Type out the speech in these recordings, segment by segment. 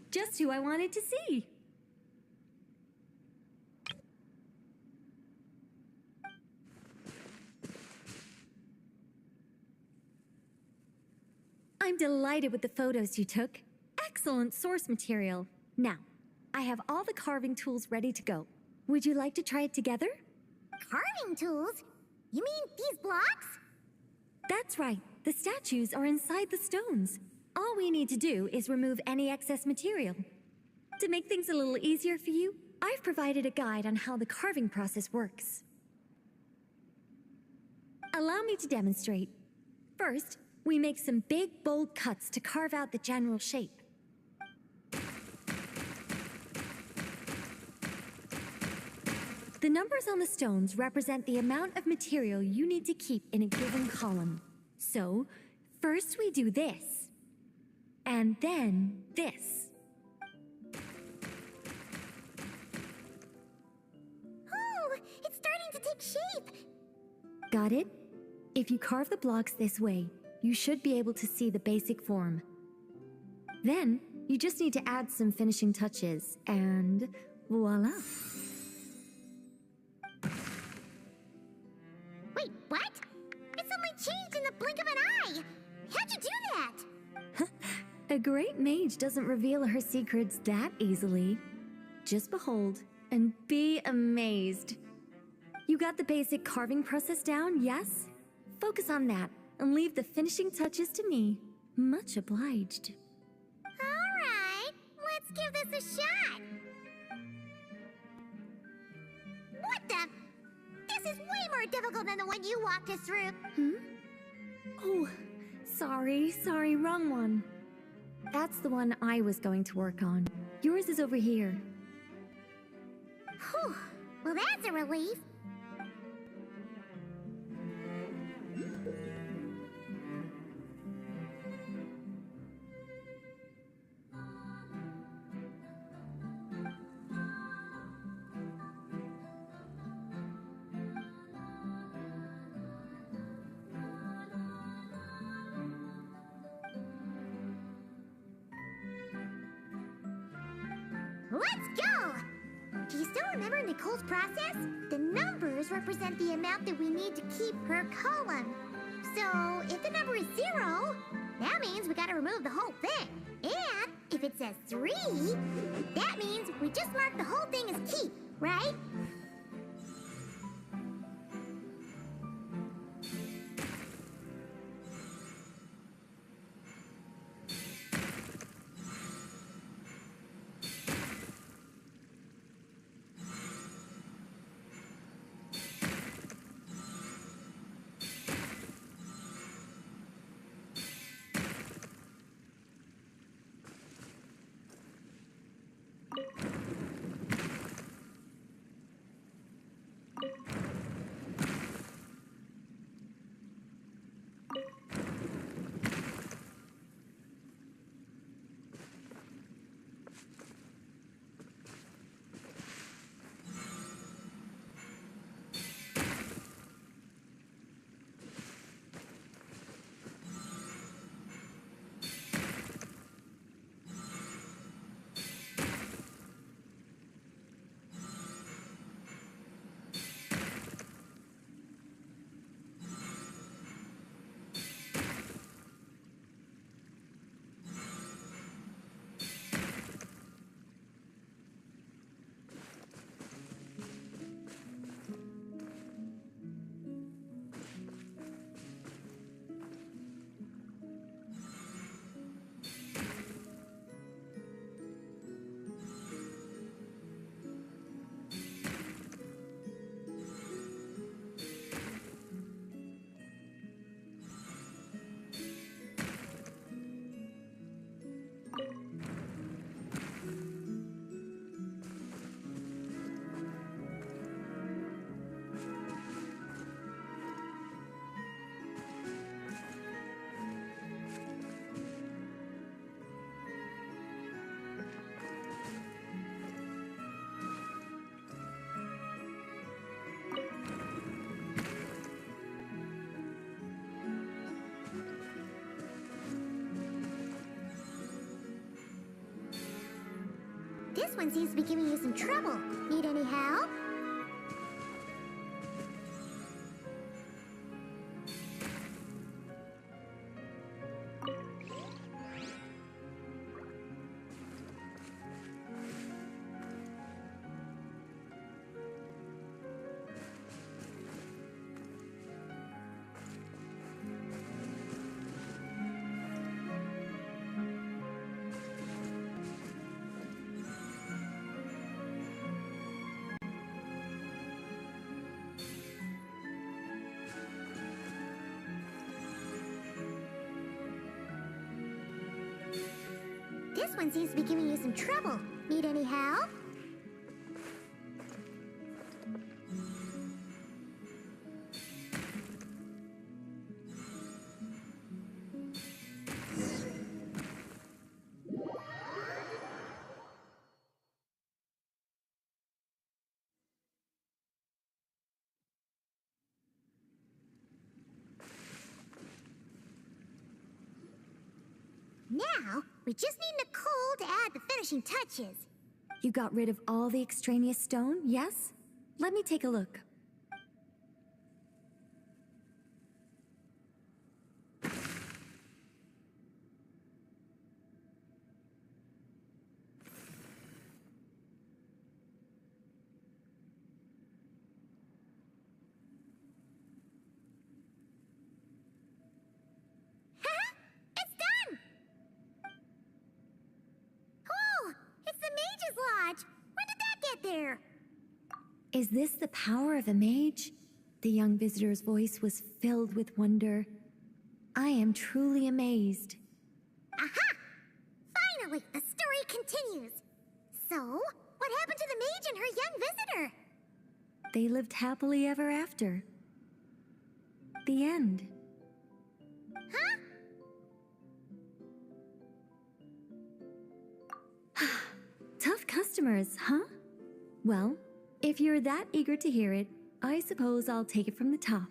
Just who I wanted to see. I'm delighted with the photos you took. Excellent source material. Now, I have all the carving tools ready to go. Would you like to try it together? Carving tools? You mean these blocks? That's right. The statues are inside the stones. All we need to do is remove any excess material. To make things a little easier for you, I've provided a guide on how the carving process works. Allow me to demonstrate. First, we make some big, bold cuts to carve out the general shape. The numbers on the stones represent the amount of material you need to keep in a given column. So, first we do this, and then this. Oh, it's starting to take shape. Got it? If you carve the blocks this way, you should be able to see the basic form. Then, you just need to add some finishing touches, and voila. Wait, what? It suddenly changed in the blink of an eye! How'd you do that? A great mage doesn't reveal her secrets that easily. Just behold and be amazed. You got the basic carving process down, yes? Focus on that and leave the finishing touches to me. Much obliged. Alright, let's give this a shot! What the? This is way more difficult than the one you walked us through. Oh, sorry, wrong one. That's the one I was going to work on. Yours is over here. Whew, well that's a relief. Let's go! Do you still remember Nicole's process? The numbers represent the amount that we need to keep per column. So, if the number is 0, that means we gotta remove the whole thing. And if it says 3, that means we just mark the whole thing as keep, right? one seems to be giving you some trouble. Need any help? This one seems to be giving you some trouble. Need any help? Now, we just need Nicole to add the finishing touches. You got rid of all the extraneous stone, yes? Let me take a look. It's done! Oh, it's the Mage's Lodge! When did that get there? Is this the power of a mage? The young visitor's voice was filled with wonder. I am truly amazed. Aha! Finally, the story continues. So, what happened to the mage and her young visitor? They lived happily ever after. The end. Huh? Tough customers, huh? Well, if you're that eager to hear it, I suppose I'll take it from the top.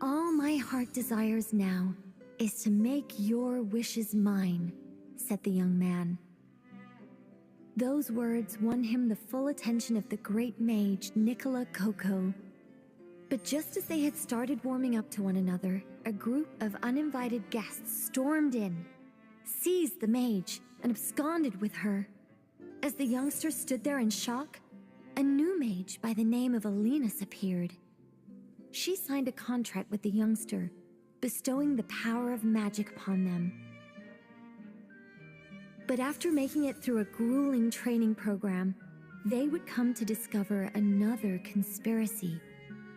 All my heart desires now is to make your wishes mine, said the young man. Those words won him the full attention of the great mage, Nicole Coco. But just as they had started warming up to one another, a group of uninvited guests stormed in, seized the mage, and absconded with her. As the youngster stood there in shock, a new mage by the name of Alinus appeared. She signed a contract with the youngster, bestowing the power of magic upon them. But after making it through a grueling training program, they would come to discover another conspiracy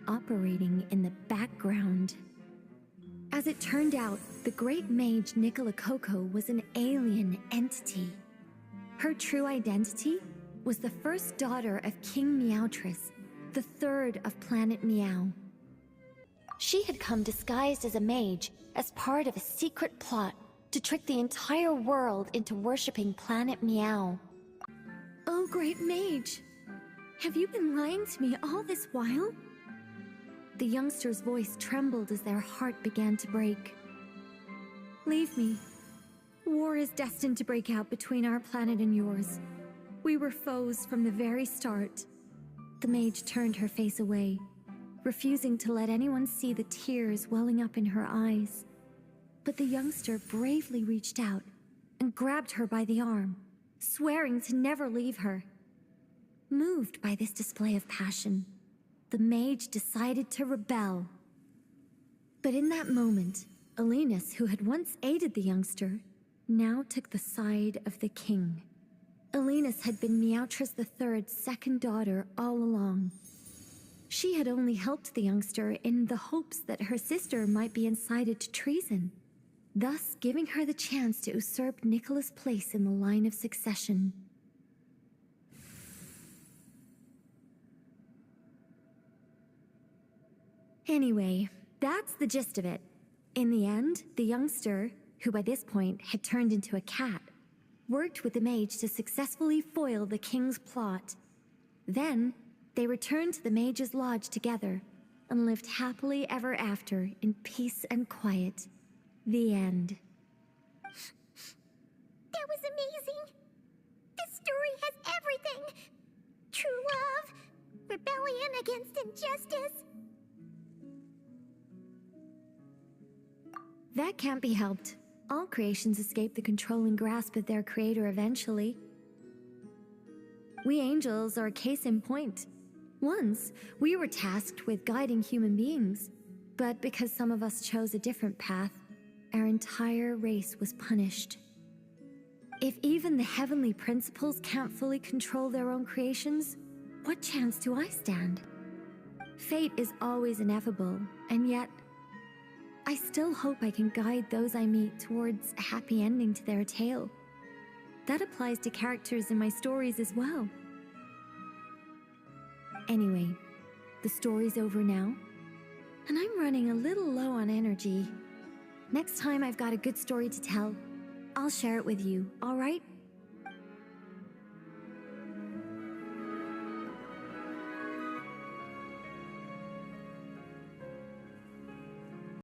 operating in the background. As it turned out, the great mage Nicole Coco was an alien entity. Her true identity was the first daughter of King Meowtress, the third of Planet Meow. She had come disguised as a mage as part of a secret plot to trick the entire world into worshipping Planet Meow. Oh, great mage! Have you been lying to me all this while? The youngster's voice trembled as their heart began to break. Leave me. War is destined to break out between our planet and yours. We were foes from the very start. The mage turned her face away, refusing to let anyone see the tears welling up in her eyes. But the youngster bravely reached out and grabbed her by the arm, swearing to never leave her. Moved by this display of passion, the mage decided to rebel. But in that moment, Alinus, who had once aided the youngster, now took the side of the king. Alinus had been Meowtress III's second daughter all along. She had only helped the youngster in the hopes that her sister might be incited to treason, thus giving her the chance to usurp Nicola's place in the line of succession. Anyway, that's the gist of it. In the end, the youngster, who by this point had turned into a cat, worked with the mage to successfully foil the king's plot. Then, they returned to the mage's lodge together and lived happily ever after in peace and quiet. The end. That was amazing! This story has everything. True love, rebellion against injustice. That can't be helped. All creations escape the controlling grasp of their creator eventually. We angels are a case in point. Once, we were tasked with guiding human beings, but because some of us chose a different path, our entire race was punished. If even the heavenly principles can't fully control their own creations, what chance do I stand? Fate is always ineffable, and yet, I still hope I can guide those I meet towards a happy ending to their tale. That applies to characters in my stories as well. Anyway, the story's over now, and I'm running a little low on energy. Next time I've got a good story to tell, I'll share it with you, all right?